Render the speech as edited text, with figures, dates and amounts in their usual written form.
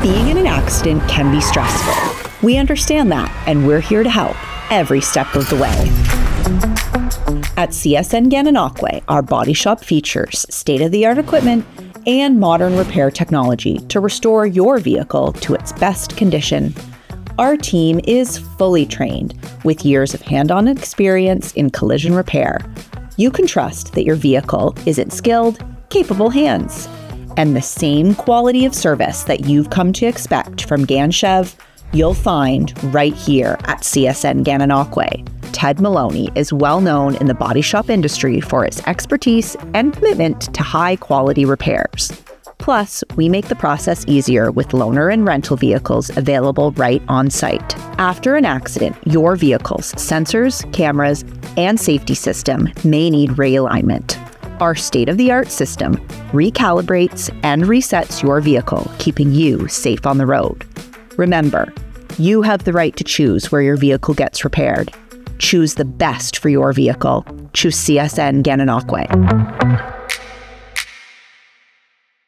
Being in an accident can be stressful. We understand that, and we're here to help every step of the way. At CSN Gananoque, our body shop features state-of-the-art equipment and modern repair technology to restore your vehicle to its best condition. Our team is fully trained with years of hand-on experience in collision repair. You can trust that your vehicle is in skilled, capable hands. And the same quality of service that you've come to expect from GanChev, you'll find right here at CSN Gananoque. Ted Maloney is well known in the body shop industry for his expertise and commitment to high-quality repairs. Plus, we make the process easier with loaner and rental vehicles available right on site. After an accident, your vehicle's sensors, cameras, and safety system may need realignment. Our state-of-the-art system recalibrates and resets your vehicle, keeping you safe on the road. Remember, you have the right to choose where your vehicle gets repaired. Choose the best for your vehicle. Choose CSN Gananoque.